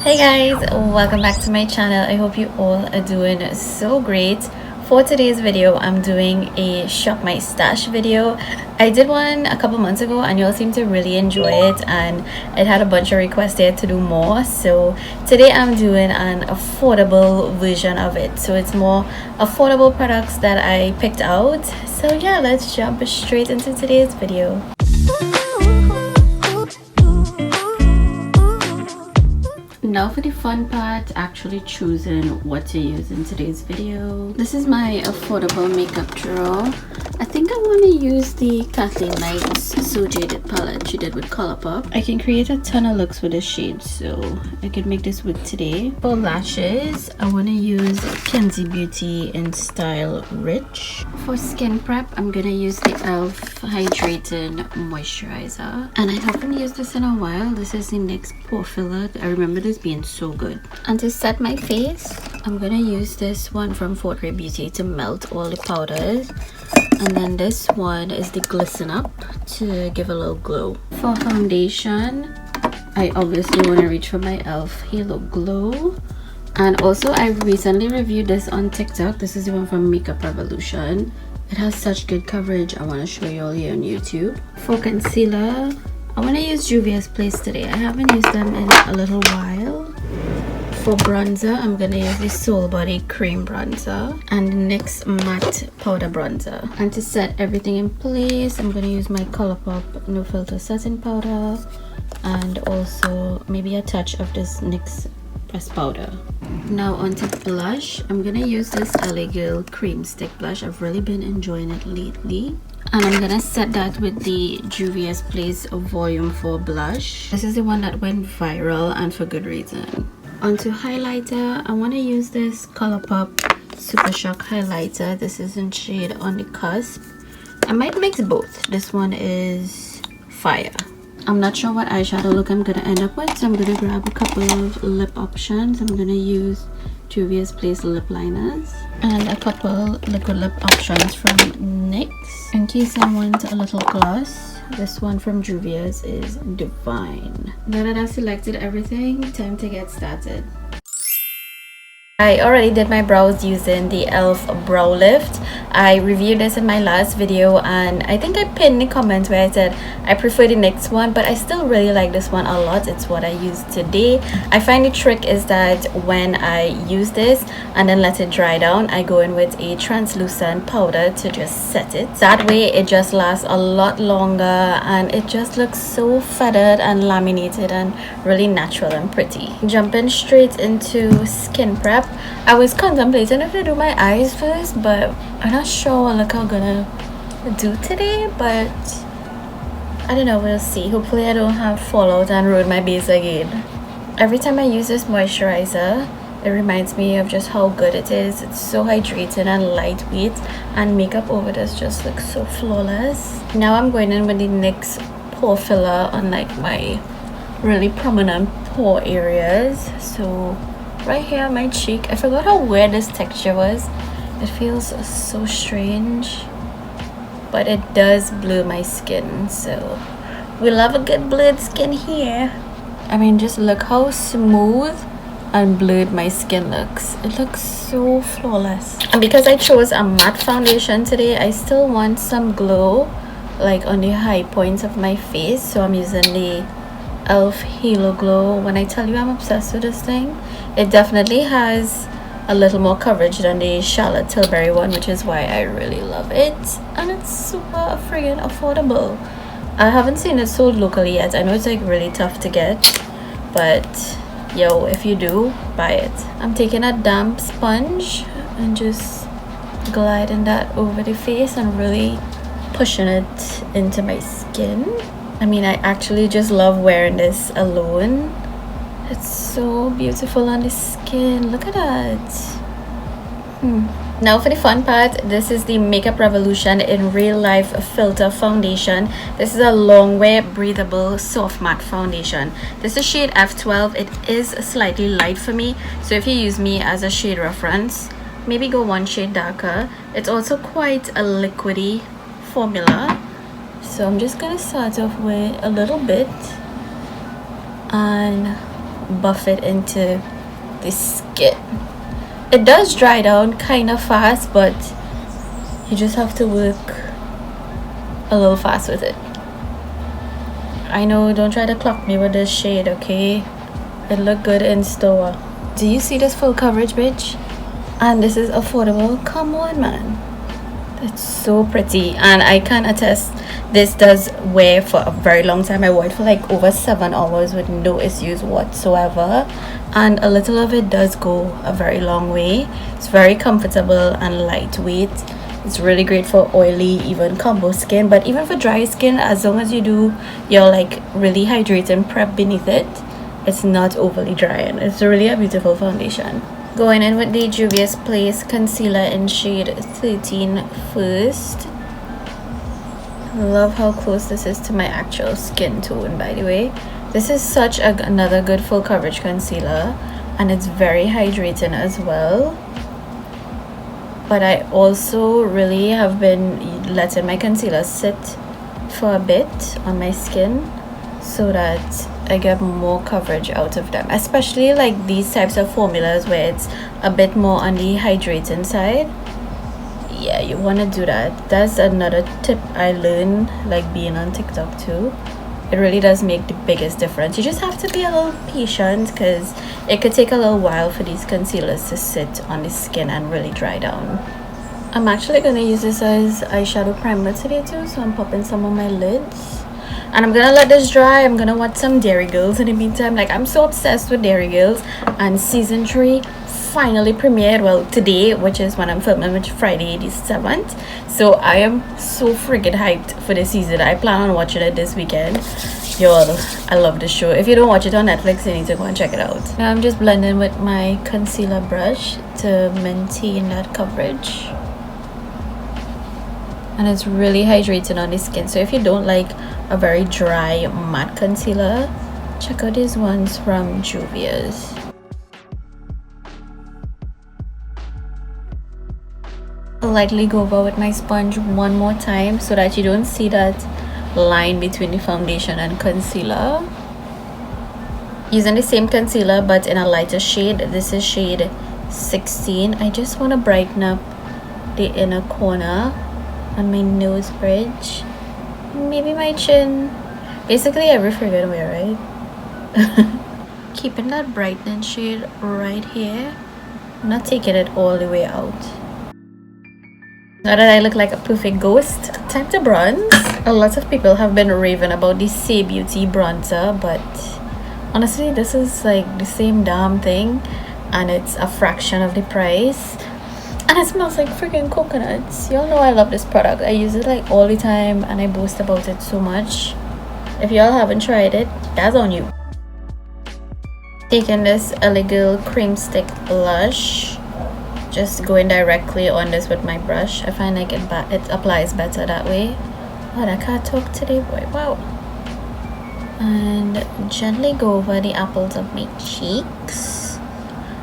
Hey guys, welcome back to my channel. I hope you all are doing so great. For today's video, I'm doing a shop my stash video. I did one a couple months ago and you all seem to really enjoy it, and it had a bunch of requests there to do more. So today I'm doing an affordable version of it. So it's more affordable products that I picked out. So yeah, let's jump straight into today's video. Now for the fun part, actually choosing what to use in today's video. This is my affordable makeup drawer. I think I want to use the Kathleen Light's So Jaded palette she did with Colourpop. I can create a ton of looks with this shade, so I could make this work today. For lashes, I want to use Kenzie Beauty in Style Rich. For skin prep, I'm gonna use the e.l.f. Hydrating Moisturizer. And I haven't used this in a while. This is the NYX Pore Filler. I remember this being so good. And to set my face, I'm gonna use this one from Forte Beauty to melt all the powders. And then this one is the Glisten Up to give a little glow. For foundation, I obviously want to reach for my e.l.f. Halo Glow. And also I recently reviewed this on TikTok. This is the one from Makeup Revolution. It has such good coverage. I want to show you all here on YouTube. For concealer, I want to use Juvia's Place today. I haven't used them in a little while. For bronzer, I'm going to use the Soul Body Cream Bronzer and the NYX Matte Powder Bronzer. And to set everything in place, I'm going to use my Colourpop No Filter Setting Powder and also maybe a touch of this NYX Pressed Powder. Now onto blush. I'm going to use this LA Girl Cream Stick Blush. I've really been enjoying it lately. And I'm gonna set that with the Juvia's Place Volume 4 blush. This is the one that went viral and for good reason. Onto highlighter, I want to use this Colourpop Super Shock highlighter. This is in shade On the Cusp. I might mix both. This one is fire. I'm not sure what eyeshadow look I'm gonna end up with, so I'm gonna grab a couple of lip options. I'm gonna use Juvia's Place lip liners and a couple liquid lip options from NYX. In case I want a little gloss, this one from Juvia's is Divine. Now that I've selected everything, time to get started. I already did my brows using the e.l.f. Brow Lift. I reviewed this in my last video and I think I pinned the comment where I said I prefer the next one, but I still really like this one a lot. It's what I use today. I find the trick is that when I use this and then let it dry down, I go in with a translucent powder to just set it. That way it just lasts a lot longer and it just looks so feathered and laminated and really natural and pretty. Jumping straight into skin prep. I was contemplating if to do my eyes first, but I'm not sure what look I'm gonna do today, but I don't know, we'll see. Hopefully I don't have fallout and ruin my base again. Every time I use this moisturizer, it reminds me of just how good it is. It's so hydrating and lightweight, and makeup over this just looks so flawless. Now I'm going in with the NYX Pore Filler on like my really prominent pore areas. So right here on my cheek, I forgot how weird this texture was. It feels so strange, but it does blur my skin, so we love a good blurred skin here. I mean, just look how smooth and blurred my skin looks. It looks so flawless. And because I chose a matte foundation today, I still want some glow like on the high points of my face, so I'm using the e.l.f. Halo Glow. When I tell you I'm obsessed with this thing, it definitely has a little more coverage than the Charlotte Tilbury one, which is why I really love it, and it's super friggin' affordable. I haven't seen it sold locally yet. I know it's like really tough to get, but yo, if you do, buy it. I'm taking a damp sponge and just gliding that over the face and really pushing it into my skin. I mean, I actually just love wearing this alone. It's so beautiful on the skin. Look at that. Now for the fun part, this is the Makeup Revolution in Real Life Filter Foundation. This is a long wear breathable soft matte foundation. This is shade F12. It is slightly light for me, so if you use me as a shade reference, maybe go one shade darker. It's also quite a liquidy formula. So I'm just gonna start off with a little bit and buff it into the skin. It does dry down kind of fast, but you just have to work a little fast with it. I know, don't try to clock me with this shade, okay? It look good in store. Do you see this full coverage, bitch? And this is affordable. Come on, man. It's so pretty, and I can attest this does wear for a very long time. I wore it for like over 7 hours with no issues whatsoever, and a little of it does go a very long way. It's very comfortable and lightweight. It's really great for oily, even combo skin, but even for dry skin, as long as you do your like really hydrating prep beneath it, it's not overly dry, and it's really a beautiful foundation. Going in with the Juvia's Place concealer in shade 13 first. Love how close this is to my actual skin tone, by the way. This is such another good full coverage concealer, and it's very hydrating as well. But I also really have been letting my concealer sit for a bit on my skin so that I get more coverage out of them, especially like these types of formulas where it's a bit more on the hydrating side. Yeah, you want to do that. That's another tip I learned like being on TikTok too. It really does make the biggest difference. You just have to be a little patient because it could take a little while for these concealers to sit on the skin and really dry down. I'm actually going to use this as eyeshadow primer today too, so I'm popping some on my lids. And I'm gonna let this dry. I'm gonna watch some Dairy Girls in the meantime. Like, I'm so obsessed with Dairy Girls, and season 3 finally premiered, well, today, which is when I'm filming, which is Friday the 7th. So I am so friggin' hyped for this season. I plan on watching it this weekend. Y'all, I love the show. If you don't watch it on Netflix, you need to go and check it out. Now I'm just blending with my concealer brush to maintain that coverage, and it's really hydrating on the skin. So if you don't like a very dry matte concealer, check out these ones from Juvia's. I'll lightly go over with my sponge one more time so that you don't see that line between the foundation and concealer. Using the same concealer but in a lighter shade. This is shade 16. I just want to brighten up the inner corner on my nose bridge, maybe my chin, basically every friggin' way, right? Keeping that brightening shade right here. I'm not taking it all the way out. Now that I look like a perfect ghost, time to bronze. A lot of people have been raving about the So Beauty bronzer, but honestly this is like the same damn thing, and it's a fraction of the price. And it smells like freaking coconuts. Y'all know I love this product. I use it like all the time, and I boast about it so much. If y'all haven't tried it, that's on you. Taking this Elegant Cream Stick Blush. Just going directly on this with my brush. I find like it applies better that way. Oh, I can't talk today, boy. Wow. And gently go over the apples of my cheeks.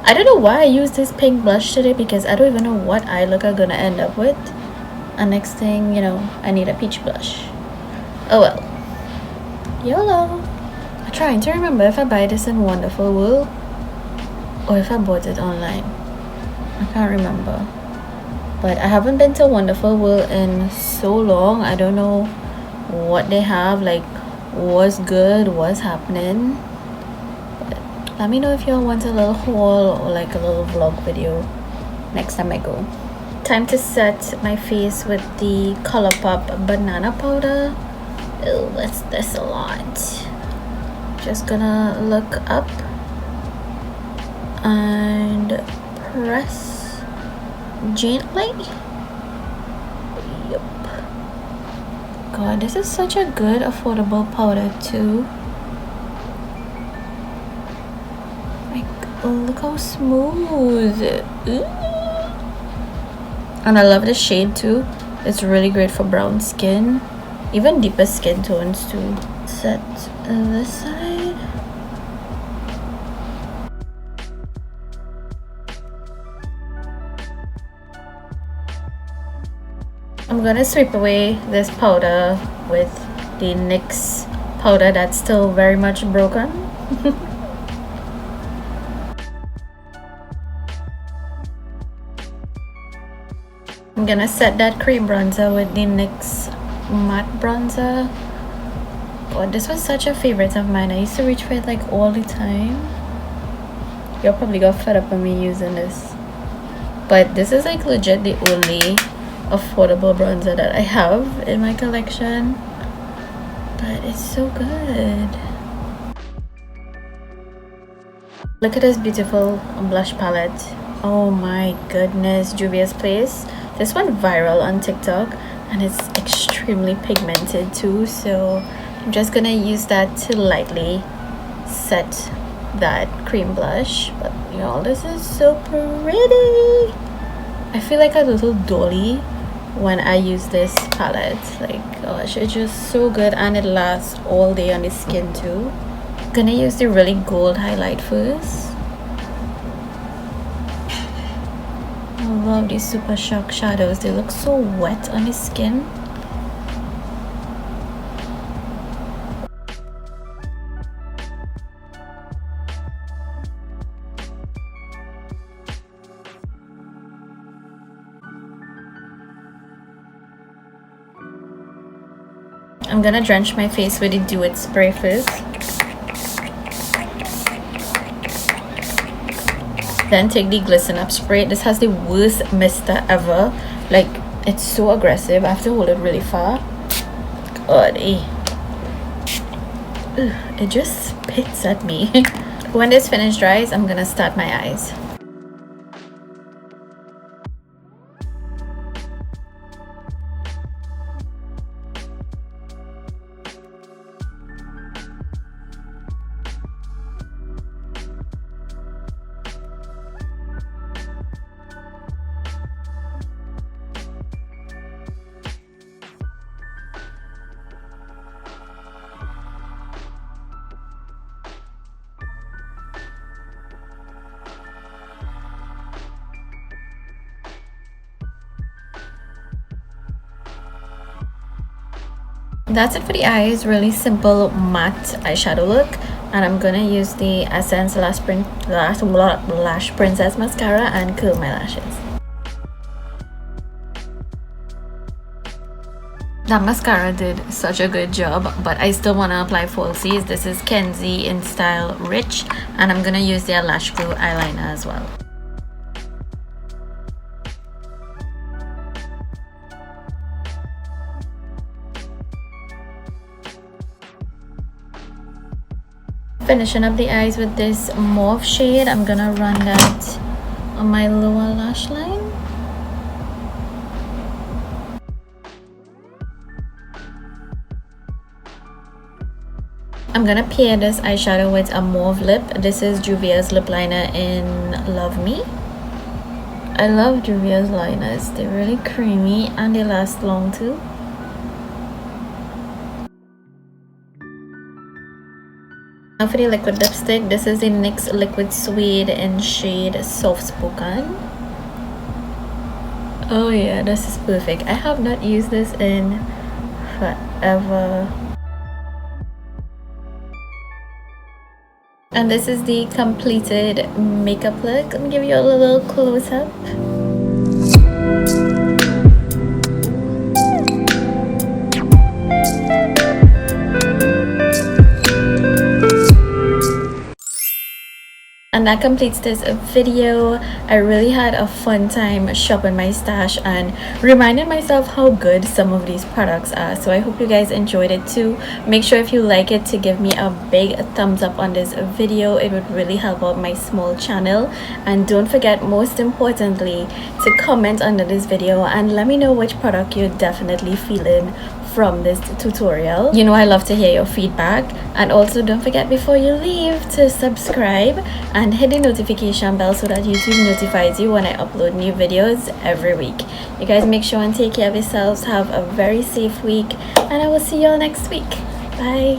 I don't know why I used this pink blush today, because I don't even know what eye look I'm gonna end up with. And next thing you know, I need a peach blush. Oh well. YOLO. I'm trying to remember if I buy this in Wonderful World or if I bought it online. I can't remember. But I haven't been to Wonderful World in so long. I don't know what they have, like what's good, what's happening. Let me know if y'all want a little haul or like a little vlog video next time I go. Time to set my face with the Colourpop banana powder. Oh, that's this a lot. Just gonna look up and press gently. Yup. God, this is such a good affordable powder too. Look how smooth. Ooh. And I love the shade too. It's really great for brown skin, even deeper skin tones too. Set this side. I'm gonna sweep away this powder with the NYX powder that's still very much broken. I'm gonna set that cream bronzer with the NYX matte bronzer. God, this was such a favorite of mine. I used to reach for it like all the time. You'll probably got fed up with me using this, but this is like legit the only affordable bronzer that I have in my collection. But it's so good. Look at this beautiful blush palette. Oh my goodness, Juvia's Place. This went viral on TikTok and it's extremely pigmented too, so I'm just gonna use that to lightly set that cream blush. But y'all, this is so pretty. I feel like a little dolly when I use this palette. Like, gosh, it's just so good and it lasts all day on the skin too. I'm gonna use the really gold highlight first. I love these super shock shadows. They look so wet on the skin. I'm gonna drench my face with the Do It spray first. Then take the Glisten Up spray. This has the worst mister ever. Like, it's so aggressive. I have to hold it really far. God, it just spits at me. When this finish dries, I'm gonna start my eyes. That's it for the eyes. Really simple matte eyeshadow look, and I'm gonna use the Essence Lash Princess mascara and curl my lashes. That mascara did such a good job, but I still want to apply falsies. This is Kenzie in Style Rich, and I'm gonna use their lash glue eyeliner as well. Finishing up the eyes with this mauve shade. I'm gonna run that on my lower lash line. I'm gonna pair this eyeshadow with a mauve lip. This is Juvia's lip liner in Love Me. I love Juvia's liners. They're really creamy and they last long too. Now for the liquid lipstick, this is the NYX Liquid Suede in shade Soft Spoken. Oh yeah, this is perfect. I have not used this in forever. And this is the completed makeup look. Let me give you a little close-up. And that completes this video. I really had a fun time shopping my stash and reminding myself how good some of these products are. So I hope you guys enjoyed it too. Make sure if you like it to give me a big thumbs up on this video. It would really help out my small channel. And don't forget, most importantly, to comment under this video and let me know which product you're definitely feeling from this tutorial. You know I love to hear your feedback. And also don't forget before you leave to subscribe and hit the notification bell so that YouTube notifies you when I upload new videos every week. You guys make sure and take care of yourselves. Have a very safe week and I will see you all next week. Bye.